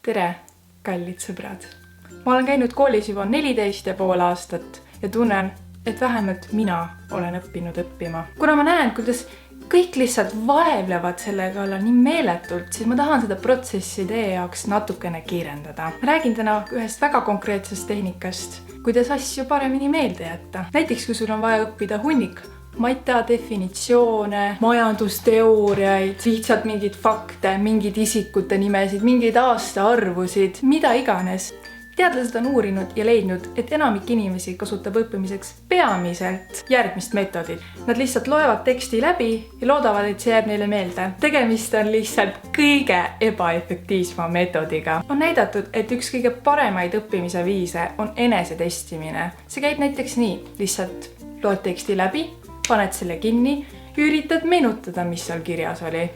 Tere, kallid sõbrad! Ma olen käinud koolis juba 14,5 aastat ja tunnen, et vähemalt mina olen õppinud õppima. Kuna ma näen, kuidas kõik lihtsalt vaevlevad selle kallal nii meeletult, siis ma tahan seda protsessi teie jaoks natukene kiirendada. Ma räägin täna ühest väga konkreetsest tehnikast, kuidas asju paremini meelde jätta. Näiteks, kui sul on vaja õppida hunnik maita definitsioone, majandusteooriaid, lihtsalt mingid fakte, mingid isikute nimesid, mingeid aastaarvusid, mida iganes. Teadlased on uurinud ja leidnud, et enamik inimesi kasutab õppimiseks peamiselt järgmist meetodit. Nad lihtsalt loevad teksti läbi ja loodavad, et see jääb neile meelde. Tegemist on lihtsalt kõige ebaefektiivsema meetodiga. On näidatud, et üks kõige paremaid õppimise viise on enesetestimine. See käib näiteks nii, lihtsalt loed teksti läbi, paned selle kinni ja üritad meenutada, mis seal kirjas oli.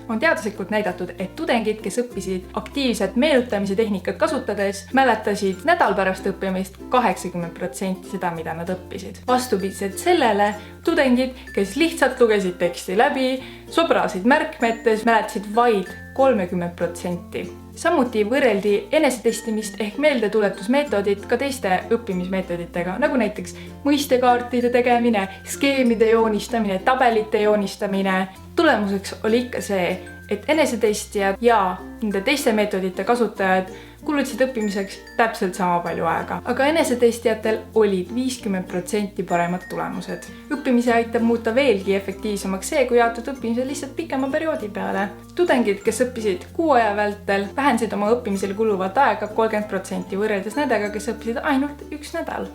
On teaduslikult näidatud, et tudengid, kes õppisid aktiivset meenutamise tehnikat kasutades, mäletasid nädal pärast õppimist 80% seda, mida nad õppisid. Vastupidiselt sellele, tudengid, kes lihtsalt lugesid teksti läbi, sobrasid märkmetes, mäletasid vaid 30%. Samuti võrreldi enesetestimist ehk meeldetuletusmeetodit ka teiste õppimismeetoditega, nagu näiteks mõistekaartide tegemine, skeemide joonistamine, tabelite joonistamine. Tulemuseks oli ikka see, et enesetestijad ja nende teiste meetodite kasutajad kulutasid õppimiseks täpselt sama palju aega. Aga enesetestijatel olid 50% paremad tulemused. Õppimise aitab muuta veelgi efektiivsemaks see, kui jaotud õppimise lihtsalt pikema perioodi peale. Tudengid, kes õppisid 6 aja vältel, vähendasid oma õppimisel kuluvat aega 30% võrreldes nendega, kes õppisid ainult 1 nädal.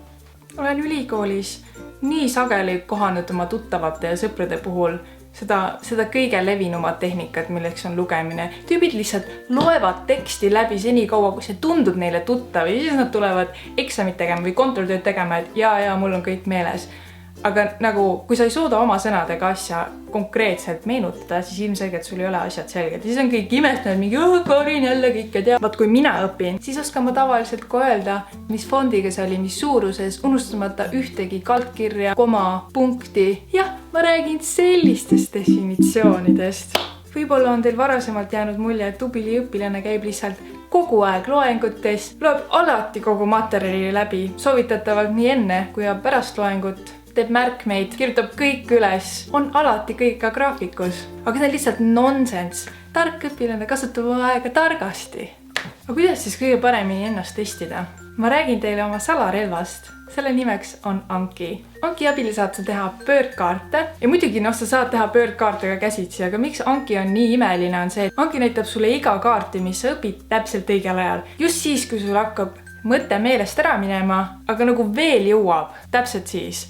Olen ülikoolis nii sageli kohanud oma tuttavate ja sõprade puhul seda kõige levinumat tehnikat, milleks on lugemine. Tüübid lihtsalt loevad teksti läbi seni kaua, kui see tundub neile tuttav ja siis nad tulevad eksamit tegema või kontoritööd tegema, et ja mul on kõik meeles. Aga nagu, kui sa ei suuda oma sõnadega asja konkreetselt meenutada, siis ilmselgelt sul ei ole asjad selged. Siis on kõik imestanud, mingi Karin jälle kõike teab. Vaat kui mina õpin, siis oskan ma tavaliselt ka öelda, mis fondiga see oli, mis suuruses, unustamata ühtegi kaldkirja, koma, punkti. Jah, ma räägin sellistest definitsioonidest. Võib-olla on teil varasemalt jäänud mulje, et tubli õpilane käib lihtsalt kogu aeg loengutes, loeb alati kogu materjali läbi, soovitatavalt nii enne kui pärast loengut. Teeb märkmeid, kirjutab kõik üles, on alati kõik ka graafikus. Aga see on lihtsalt nonsense. Tark õpilane kasutab oma aega targasti. Aga kuidas siis kõige paremini ennast testida? Ma räägin teile oma salarelvast. Selle nimeks on Anki. Anki abil saad sa teha pöördkaarte. Ja muidugi sa saad teha pöördkaarte ka käsitsi, aga miks Anki on nii imeline on see, et Anki näitab sulle iga kaarti, mis sa õpid täpselt õigel ajal. Just siis, kui sul hakkab mõte meelest ära minema, aga nagu veel jõuab, täpselt siis.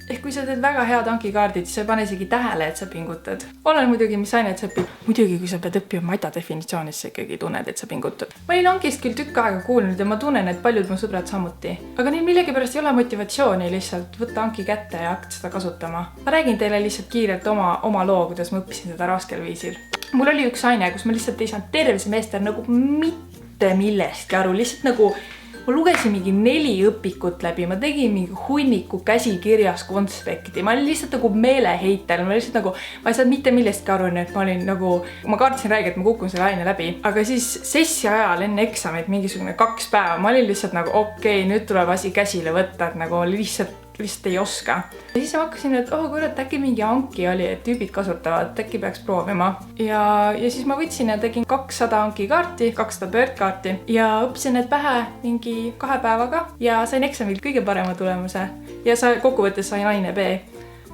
Ehk kui sa teed väga head Anki-kaardid, siis sa ei pane isegi tähele, et sa pingutad. Olen muidugi, mis ainet sa õpid. Muidugi, kui sa pead õppima maita definitsioonis, sa ikkagi tunned, et sa pingutad. Ma olin Ankist küll tükk aega kuulnud ja ma tunnen, et paljud mu sõbrad samuti. Aga neil millegipärast ei ole motivatsiooni lihtsalt võtta Anki kätte ja hakata seda kasutama. Ma räägin teile lihtsalt kiirelt oma loo, kuidas ma õppisin seda raskel viisil. Mul oli üks aine, kus ma lihtsalt ei saanud terve semester nagu mitte millestki aru. Lihtsalt nagu ma lugesin mingi 4 õpikut läbi, ma tegin mingi hunniku käsikirjas konspekti, ma olin lihtsalt nagu meeleheitel, ma lihtsalt nagu, ma ei saanud mitte millestki aru, et ma olin nagu, ma kaartsin räige, et ma kukun selle aine läbi. Aga siis sessi ajal enne eksamit mingisugune 2 päeva, ma olin lihtsalt nagu okei, nüüd tuleb asi käsile võtta, et nagu lihtsalt ei oska. Ja siis ma hakkasin, et kurat, äkki mingi Anki oli, et tüübid kasutavad, äkki peaks proovima. Ja siis ma võtsin ja tegin 200 Anki-kaarti, 200 pöördkaarti ja õppisin need pähe mingi 2 päevaga ja sain eksamil kõige parema tulemuse. Ja kokkuvõttes sain aine B.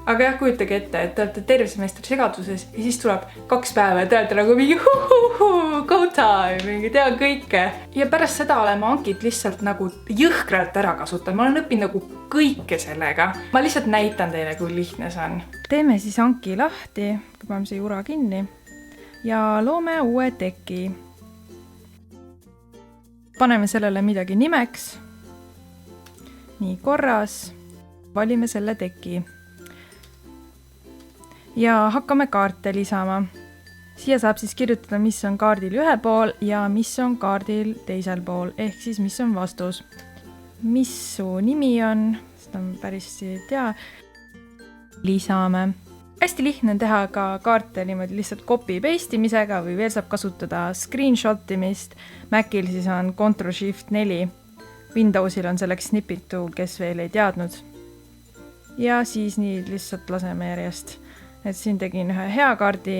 Aga jah, kujutage ette, et te olete terve semestri segaduses ja siis tuleb 2 päeva ja te olete nagu mingi go time, mingi tean kõike. Ja pärast seda olen ma Ankit lihtsalt nagu jõhkralt ära kasutanud. Ma olen õppinud nagu kõike sellega. Ma lihtsalt näitan teile, kui lihtne see on. Teeme siis Anki lahti, paneme see jura kinni ja loome uue teki. Paneme sellele midagi nimeks. Nii korras. Valime selle teki. Ja hakkame kaarte lisama. Siia saab siis kirjutada, mis on kaardil ühe pool ja mis on kaardil teisel pool, ehk siis mis on vastus. Mis su nimi on? Seda ma päris ei tea. Lisame. hästi lihtne on teha ka kaarte niimoodi lihtsalt copy-paste imisega või veel saab kasutada screenshot imist. Macil siis on Ctrl+Shift+4. Windowsil on selleks Snippet tool, kes veel ei teadnud. Ja siis nii lihtsalt laseme järjest. Et siin tegin ühe hea kaardi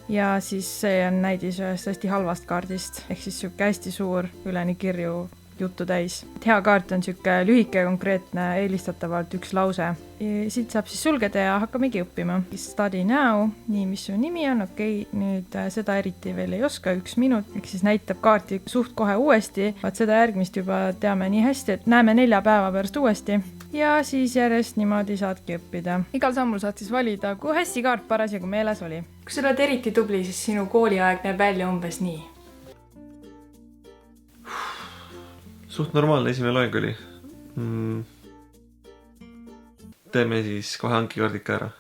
ja siis see on näidis ühest hästi halvast kaardist. Ehk siis siuke hästi suur üleni kirju juttu täis. Hea kaart on siuke lühike konkreetne, eelistatavalt üks lause. Siit saab siis sulgeda ja hakkamegi õppima. Study now, nii mis su nimi on, okei, nüüd seda eriti veel ei oska, 1 minut, ehk siis näitab kaarti suht kohe uuesti. Vaat seda järgmist juba teame nii hästi, et näeme 4 päeva pärast uuesti. Ja siis järjest niimoodi saadki õppida. Igal sammul saad siis valida, kui hästi kaart parasjagu meeles oli. Kui sa oled eriti tubli, siis sinu kooliaeg näeb välja umbes nii. Suht normaalne esimene loeng oli. Teeme siis kohe ankikaardid ka ära.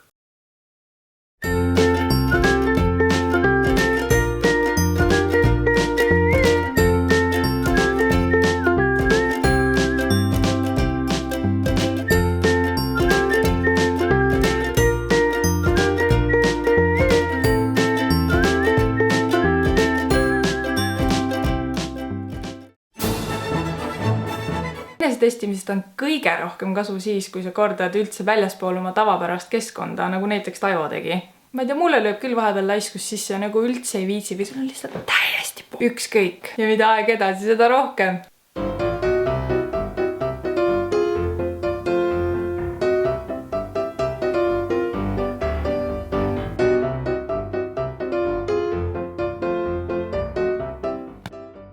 Testimisest on kõige rohkem kasu siis, kui sa kordad üldse väljaspool oma tavapärast keskkonda, nagu näiteks Taivo tegi. Ma ei tea, mulle lööb küll vahepeal laiskus sisse, nagu üldse ei viitsi või sul on lihtsalt täiesti ükskõik. Ja mida aeg edasi, seda rohkem.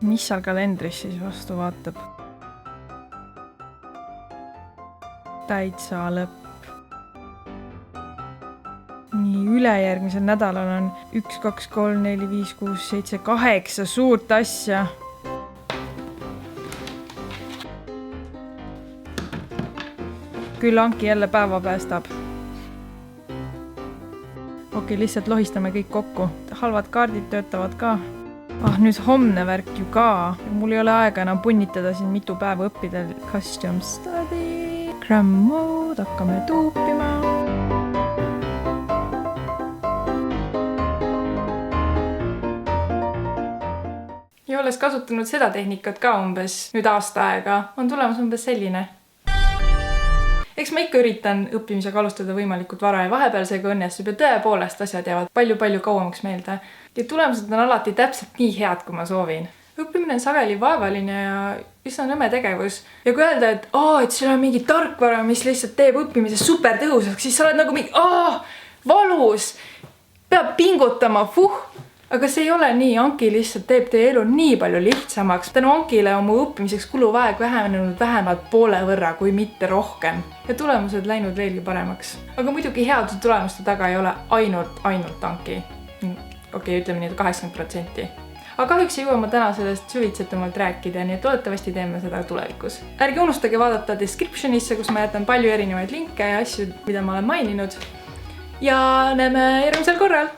Mis seal kalendris siis vastu vaatab? Täitsa lõpp. Nii, ülejärgmisel nädalal on 1, 2, 3, 4, 5, 6, 7, 8 suurt asja. Küll Anki jälle päeva päästab. Okei, lihtsalt lohistame kõik kokku. Halvad kaardid töötavad ka. Nüüd homne värk ju ka. Mul ei ole aega enam punnitada siin mitu päeva õppida. Custom study. Gram mode, hakkame tuupima. Ja olles kasutanud seda tehnikat ka umbes nüüd aasta aega, on tulemus umbes selline. Eks ma ikka üritan õppimisega alustada võimalikult vara ja vahepealsega õnnestub ja tõepoolest asjad jäävad palju kauemaks meelde. Ja tulemused on alati täpselt nii head, kui ma soovin. Õppimine on sageli vaevaline ja üsna nõme tegevus. Ja kui öelda, et sul on mingi tarkvara, mis lihtsalt teeb õppimise super tõhusaks, siis sa oled nagu mingi valus, peab pingutama, Aga see ei ole nii, Anki lihtsalt teeb teie elu nii palju lihtsamaks. Tänu Ankile on mu õppimiseks kuluv aeg vähenenud vähemalt poole võrra, kui mitte rohkem. Ja tulemused läinud veelgi paremaks. Aga muidugi heade tulemuste taga ei ole ainult Anki. Okei, ütleme nii, 80%. Aga kahjuks ei jõua ma täna sellest süvitsetumalt rääkida, nii et loodetavasti teeme seda tulevikus. Ärge unustage vaadata descriptionisse, kus ma jätan palju erinevaid linke ja asju, mida ma olen maininud. Ja näeme järgmisel korral!